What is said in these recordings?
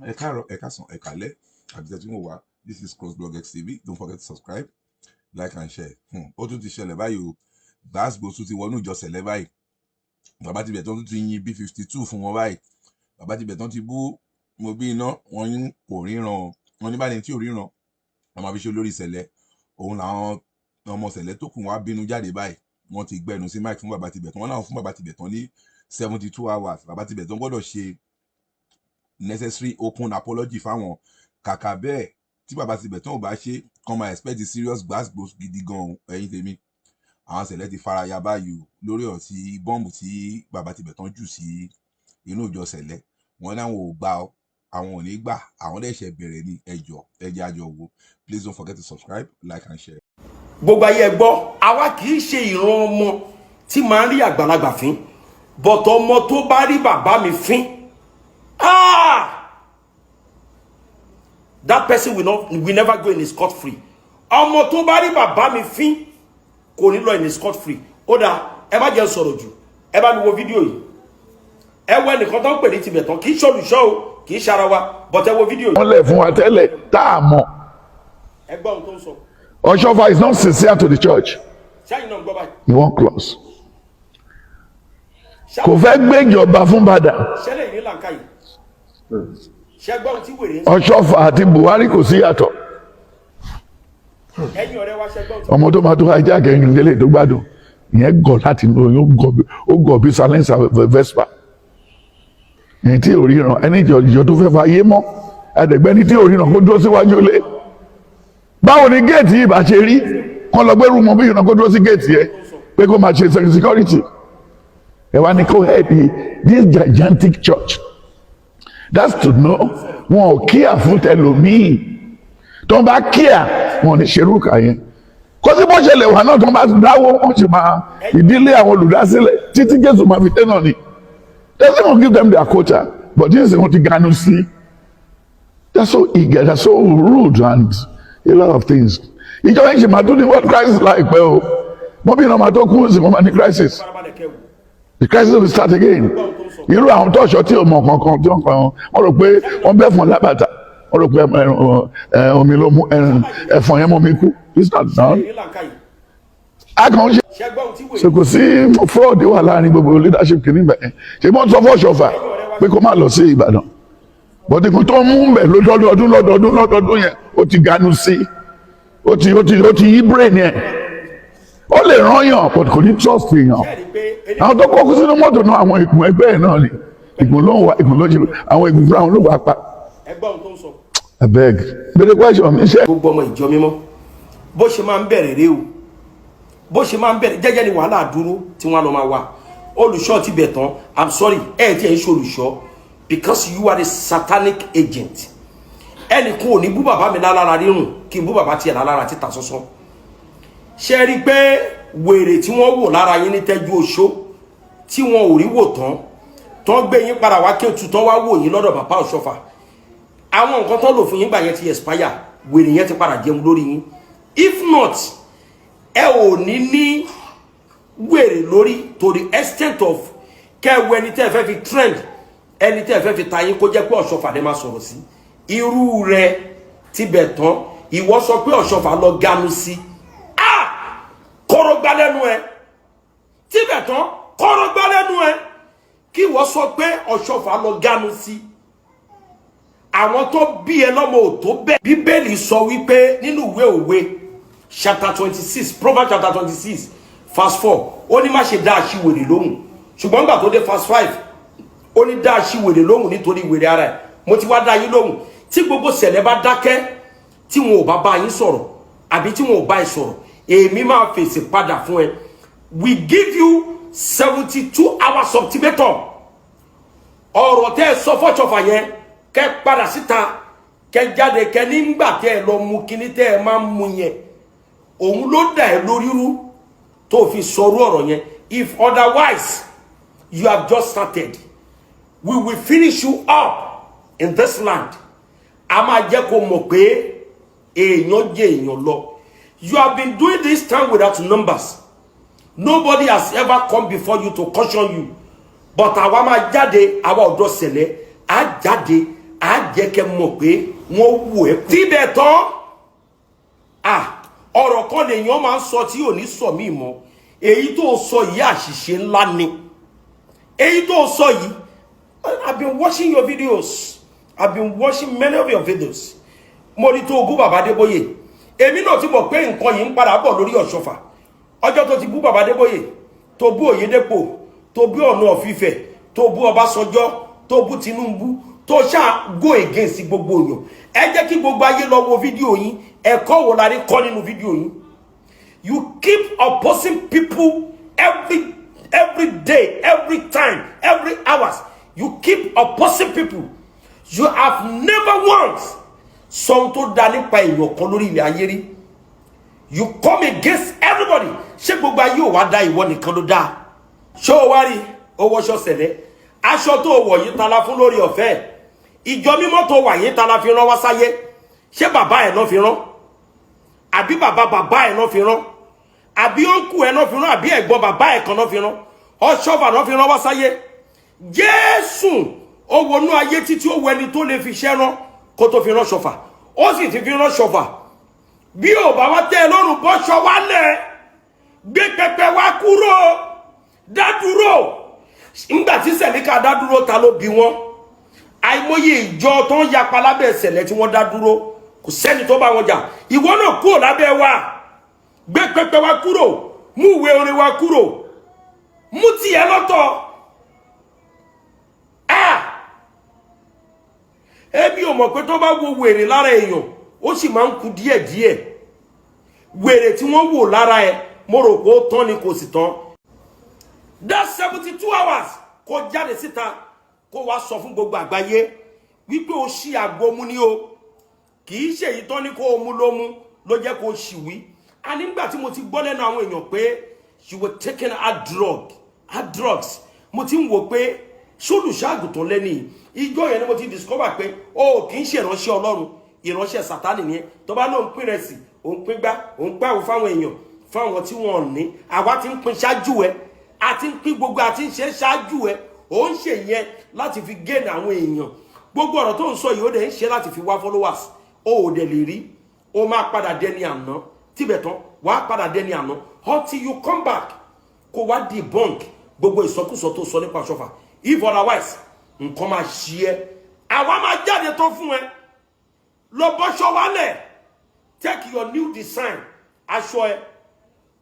Ẹ káàárọ̀, ẹ káàsán, ẹ káalẹ́, àbíṣẹ́ tí mo wà. This is CrossBlogxTV. Don't forget to subscribe, like and share. Ó tún ti ṣẹlẹ̀ báyìí o. Gbàgbó tún ti wọnú ìjọ sẹ̀lẹ̀ báyìí. Bàbá Tibetan tún ti yin B52 fún wọn báyìí. Bàbá Tibetan ti bú Mobiyina, wọ́n ní kò ríran. Wọ́n ní báyìí tí ò ríran. Wọ́n máa fi ṣe olórí sẹ̀lẹ̀. Òun làwọn ọmọ sẹ̀lẹ̀ tó kù wá bínú jáde báyìí. Wọ́n ti gbẹnu sí mic fún Bàbá Tibetan. Wọ́n náà fún Bàbá Tibetan ní 72 hours. Bàbá Tibetan gbọ́dọ̀ ṣe necessary open apology fáwọn. Kàkà bẹ́ẹ̀ tí Bàbá Tibetan ò bá ṣe, kàn máa expect the serious gbàgbó gidi gan ẹ̀yin tèmi. Àwọn sẹ̀lẹ̀ ti faraya báyìí lórí ọ̀sí bọ́ǹbù tí Bàbá Tibetan jù sí inú ìjọ sẹ̀lẹ̀. Wọ́n ní àwọn ò gbà ọ́, àwọn ò ní gbà, àwọn dẹ̀ṣẹ̀ bẹ̀rẹ̀ ní ẹjọ́ ẹjẹ́ àjọ wo. Please don't forget to subscribe, like and share. Gbogbo ayé gbọ́, àwa kì í ṣe ìran ọmọ tí máa ń rí àgbàlagbà fín, but ọmọ tó bá rí bàbá mi fín, that person will never go in his scot free. Ọmọ tó bá rí bàbá mi fín kò ní lọ in his scot free. Ó dà, ẹ má jẹ́ sọ̀rọ̀ jù, ẹ bá mi wo fídíò yìí. Ẹ wo ẹnìkan tó ń pè ní Tibetan, kì í ṣolùṣọ́ o, kì í ṣara wa, but ẹ wo fídíò yìí. Wọ́n lẹ̀ fún wa tẹ́lẹ̀ tá a mọ̀. Ẹ gbọ́ ohun tó ń sọ. Oshoffa is not sincere to the church. Ṣáyìn náà ń gbọ́ báyìí. He won't close. Kò fẹ́ gbé ìjọba fún Bàdà. Ṣẹlẹ̀ yìí làǹkà yìí. Ṣé gbọ́ ohun tí wèrè ń sọ? Oshoffa àti Buhari kò sí yàtọ̀. Ẹ̀yin ọ̀rẹ́ wa ṣe gbọ́ ohun tí. Ọmọ tó máa tó ajá kẹrin délé tó gbádùn. Ìyẹn gọ̀ láti lóyún, ó gọ̀ bí silencer Vespa. Ẹni tí ò ríran, ẹni ìjọ tó fẹ́ fa ayé mọ́. Ẹ̀dẹ̀gbẹ́ni tí ò ríran kó dúró síwájú ilé. Báwo ni géètì yìí bá ṣe rí? Kọ́ lọ gbẹ́rù Mobiyina kó dúró sí géètì yẹn pé kó máa ṣe security. Ẹ wá ní kó head this gigantic church. That's to know wọn ò kíà fún tẹlòmíì. Tó ń bá kíà wọn ò ní ṣerú kà yẹn. Kó sí bó ṣẹlẹ̀ wà náà tó ń bá dáwọ́ wọn ṣe máa ìdílé àwọn olùdásílẹ̀ títí Jésù máa fi tẹ́nà ni. Doesn't even give them their quota, but this is what you ganu see. They're so eager, they're so rude and a lot of things. Ìjọba ìṣe máa tún ní world crisis láìpẹ́ o. Mobiyina máa tó kú sí mọ́mọ́ ní crisis. The crisis will start again. Irú àwọn tọ́ṣọ tí o mọ̀ kankan tí wọ́n kàn wọ́n rò pé wọ́n bẹ́ fún lábàtà. Wọ́n rò pé omi ló mú ẹ̀fọn yẹn mú mi kú. It's not done. A kàn ń ṣe kò sí fraud wà láàrin gbogbo leadership kìíní bẹ́ẹ̀. Ṣé wọ́n sọ fún Oshoffa pé kó má lọ sí Ìbàdàn. Bọ̀dé kò tó mú bẹ̀ lọ́dọọdún yẹn ó ti ganu sí. Ó ti yí brain yẹn. Ó lè rán yàn but kò ní trust èèyàn. Àwọn tó kọ́kọ́ sínú mọ́tò náà àwọn ìgbìmọ̀ ẹgbẹ́ ẹ̀ náà ni. Ìgbìmọ̀ ló ń wá ìgbìmọ̀ ló ń ṣe àwọn ìgbìmọ̀ fúnra wọn ló wà pa. Ẹgbẹ́ ohun tó ń sọ. Abeg gbèdé question mi ṣe. Gbogbo ọmọ ìjọ mímọ́ bó ṣe máa ń bẹ̀rẹ̀ rèé o. Bó ṣe máa ń bẹ̀rẹ̀ jẹ́jẹ́ ni wàhálà dúró tí wọ́n lọ máa wà. Olùṣọ́ Tibetan, I'm sorry, ẹ̀ tí ẹ̀ ń ṣe olùṣọ́ because you are a satanic agent. Ẹnì kan ò ní bú bàbá mi lálára rírùn kí n bú bàbá tiẹ̀ lálára títà sọ́sọ́. Ṣé rí pé wèrè tí wọ́n wò lára yín ní tẹ́jú oṣó tí wọ́n ò rí wò tán gbé yín padà wá kí o tún tán wá wò yín lọ́dọ̀ bàbá Oshoffa. Àwọn nǹkan tán lò fún yín gbà yẹn ti expire, wèrè yẹn ti padà jẹun lórí yín. If not, ẹ ò ní wèrè lórí to the extent of kẹwọ ẹni tẹ́ fẹ́ fi trend, ẹni tẹ́ fẹ́ fi ta yín kó jẹ́ pé Oshoffa dé máa sọ̀rọ̀ sí. Irú rẹ̀ Tibetan, ìwọ sọ pé Oshoffa lọ ganu sí. Kọ́rọ̀ gbá lẹ́nu ẹ. Tibetan, kọ́rọ̀ gbá lẹ́nu ẹ. Kí ìwọ sọ pé Oshoffa lọ ganu sí. Àwọn tó bí ẹ lọ́mọ ò tó bẹ́ẹ̀. Bíbélì sọ wípé nínú ìwé òwe chapter 26, Proverbs chapter 26, verse 4, ó ní má ṣe dá aṣiwèrè lóhùn. Ṣùgbọ́n nígbà tó dé verse 5, ó ní dá aṣiwèrè lóhùn nítorí wèrè ara ẹ̀. Mo ti wá dá yín lóhùn. Tí gbogbo sẹ̀lẹ̀ bá dákẹ́, tí wọn ò bá yín sọ̀rọ̀, àbí tí wọn ò bá ẹ sọ̀rọ̀, èmi máa fèsì padà fún ẹ. We give you 72 hours of Tibetan. Ọ̀rọ̀ tẹ́ ẹ sọ fún Oshoffa yẹn, kẹ́ padà síta, kẹ́ jáde, kẹ́ nígbà tẹ́ ẹ lọ mú kíní tẹ́ ẹ máa mú yẹn. Òun ló dà ẹ lórí rú tó fi sọ̀rọ̀ ọ̀rọ̀ yẹn. If otherwise, you have just started, we will finish you up in this land. A máa jẹ́ kó mọ̀ pé èèyàn jẹ́ èèyàn lọ. You have been doing this time without numbers. Nobody has ever come before you to caution you. But àwa máa jáde, àwa ọ̀dọ́ sẹ̀lẹ̀, á jáde, á jẹ́ kẹ́ mọ̀ pé wọ́n wò ẹ́ Tibetan. Ọ̀rọ̀ kan lèèyàn máa ń sọ tí ò ní sọ mí mọ́. Èyí tó sọ yìí àṣìṣe ńlá ni. Èyí tó sọ yìí, I've been watching your videos. I've been watching many of your videos. Mo rí tó bú bàbá Adébóyè. Èmi náà ti mọ̀ pé nǹkan yìí ń padà bọ̀ lórí Ọ̀ṣọ́fà. Ọjọ́ tó ti bú bàbá Adébóyè, tó bú Oyèdépò, tó bú Ọ̀nà Ọ̀fífẹ̀, tó bú Ọbásanjọ́, tó bú Tinubu, tó ṣáà go against gbogbo èèyàn. Ẹ jẹ́ kí gbogbo ayé lọ wo fídíò yín. Ẹ̀kọ́ wo la rí kọ́ nínú fídíò yín? You keep opposing people every day, every time, every hours. You keep opposing people. You have never once sọ tó dá nípa èèyàn kan lórí ilẹ̀ ayé rí. You come against everybody. Ṣé gbogbo ayé ò wá dá ìwọ nìkan ló dá? Ṣé o wá rí owó ṣọ sẹ̀lẹ̀? Aṣọ tó wọ̀ yìí ta la fún lórí ọ̀fẹ́. Ìjọ mímọ́ tó wà yìí ta la fi rán wá sáyé. Ṣé bàbá ẹ̀ náà fi rán? Àbí bàbá ẹ̀ náà fi rán? Àbí ọ̀nkù ẹ̀ náà fi rán? Àbí ẹ̀gbọ́n bàbá ẹ̀ kan náà fi rán? Ọ̀ṣọ́fà náà fi rán wá sáyé. Jésù ó wọnú ayé títí ó wẹni tó lè fi ṣẹ́ rán kó tó fi rán Ṣọ̀fà. Ó sì ti fi rán Ṣọ̀fà. Bí ò bá wá tẹ́ ẹ lọ́rùn bọ́ṣọ wálẹ̀, gbé pẹpẹ wá kúrò, dá dúró. Nígbà tí Sẹ̀líkà dá dúró, ta ló bí wọn? Àìmọye ìjọ tó ń yapa lábẹ́ Sẹ̀lẹ̀ tí wọ́n dá dúró, kò sẹ́ni tó bá wọn jà. Ìwọ náà kúrò lábẹ́ wa, gbé pẹpẹ wá kúrò, mú ìwé orin wá kúrò, mú tiẹ̀ lọ́tọ̀. Ẹbí ò mọ̀ pé tó bá wo wèrè lára èèyàn, ó sì máa ń kú díẹ̀díẹ̀. Wèrè tí wọ́n wò lára ẹ, mo rò pé ó tán ni kò sì tán. That 72 hours kó jáde síta kó wá sọ fún gbogbo àgbáyé wípé o ṣì àgbo mu ni o. Kì í ṣe èyí tán ní kó o mú ló mú ló jẹ́ kó o ṣì wí. A nígbà tí mo ti gbọ́ lẹ́nu àwọn èèyàn pé you were taking hard drugs. Mo ti ń wò pé ṣolùṣàgùtàn lẹ́ni ìjọ yẹn ni mo ti discover pé o kì í ṣe ìránṣẹ́ Ọlọ́run, ìránṣẹ́ Sátánì nìyẹn. Tó bá lóun pín rẹ̀ sí, òun pín gbá, òun gbáwò fáwọn èèyàn, fáwọn tí wọ́n ní. Àwa ti ń pín ṣáájú ẹ, a ti ń pín gbogbo àti ń ṣe ṣáájú ẹ. Ó ń ṣe yẹn láti fi gain àwọn èèyàn. Gbogbo ọ̀rọ̀ tó ń sọ yìí ó dẹ̀ ń ṣe láti fi wá followers. O ò dẹ̀ lè rí, o máa padà dẹni àná. Tibetan wàá padà dẹni àná until you come back kó wá debunk gbogbo ìsọkúsọ tó sọ nípa Ọ̀ṣọ́fà. If otherwise nǹkan máa ṣí ẹ, àwa máa jáde tó fún ẹ. Lọ bọ́ṣọ wálẹ̀, take your new design aṣọ ẹ,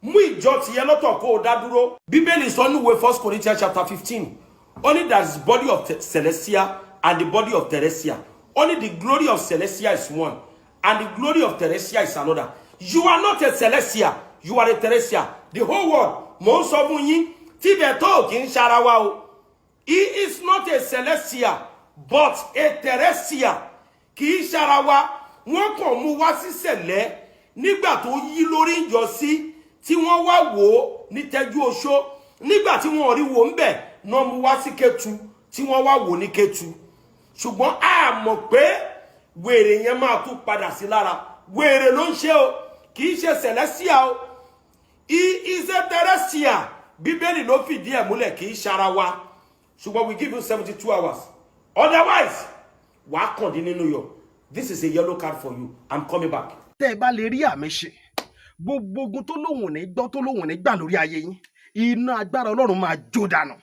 mú ìjọ tìyẹ lọ́tọ̀ kó o dá dúró. Bíbélì sọ ní ìwé 1 Corinthians chapter 15, only there is body of Celestia and the body of Teresia. Only the glory of Celestia is one and the glory of Teresia is another. You are not a Celestia, you are a Teresia. The whole world, mo sọ fún yín, Tibetan kì í ṣara wa o. He is not a Celestia, but a Teresia. Kì í ṣara wa. Wọ́n kàn mú wá sí Sẹ̀lẹ̀ nígbà tó yí lórí ìjọsí tí wọ́n wá wò ó ní Tẹ́jú Oṣó. Nígbà tí wọ́n rí wò ń bẹ̀ náà mú wá sí Kétu tí wọ́n wá wò ní Kétu. Ṣùgbọ́n a mọ̀ pé wèrè yẹn máa tún padà sí lára. Wèrè ló ń ṣe o, kì í ṣe Celestia o. He is a Teresia. Bíbélì ló fìdí ẹ̀ múlẹ̀, kì í ṣara wa. Ṣùgbọ́n we give you 72 hours. Otherwise, wàá kàn dín nínú yọ. This is a yellow card for you. I'm coming back. Tẹ́ ẹ bá lè rí àmì ṣe, gbogbo ogun tó lóhùn ní gbọ́ tó lóhùn ní gbà lórí ayé yín, iná agbára Ọlọ́run máa jó dànù.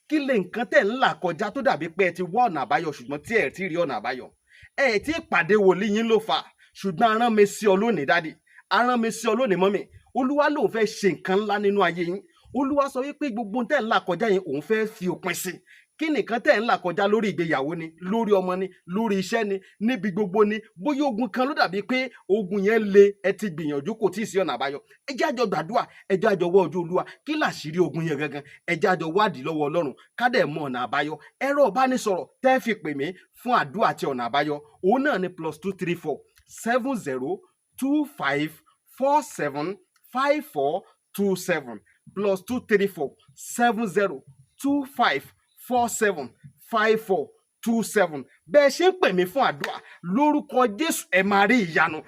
Kí lè nǹkan tẹ́ ń là kọjá tó dàbí pé ẹ ti wá ọ̀nà àbáyọ ṣùgbọ́n tí ẹ ti rí ọ̀nà àbáyọ. Ẹ ti pàdé wòlíì yín ló fà, ṣùgbọ́n arán mi sí ọ lónìí dádì, arán mi sí ọ lónìí mọ́mì. Olúwa lòun fẹ́ ṣe nǹkan ńlá nínú ayé yín. Olúwa sọ wípé gbogbo tẹ́ ń là kọjá yín òun fẹ́ fi òpin sí. Kí nìkan tẹ́ ń là kọjá lórí ìgbéyàwó ni, lórí ọmọ ni, lórí iṣẹ́ ni, níbi gbogbo ni, bóyá ogun kan ló dàbí pé ogun yẹn le, ẹ ti gbìyànjú kò tí ì sí ọ̀nà àbáyọ. Ẹ jẹ́ àjọ gbàdúrà, ẹ jẹ́ àjọ wá ojú Olúwa, kí làṣírí ogun yẹn gangan, ẹ jẹ́ àjọ wádìí lọ́wọ́ Ọlọ́run, ká dẹ̀ mọ ọ̀nà àbáyọ. Ẹ̀rọ ìbánisọ̀rọ̀ tẹ́ fi pè mí fún àdúrà àti ọ̀nà àbáyọ, òun náà ni +234 7025 47 5427 +234 7025 47 5427. Bẹ́ẹ̀ ṣe ń pè mí fún àdúrà lórúkọ Jésù ẹ máa rí ìyanu.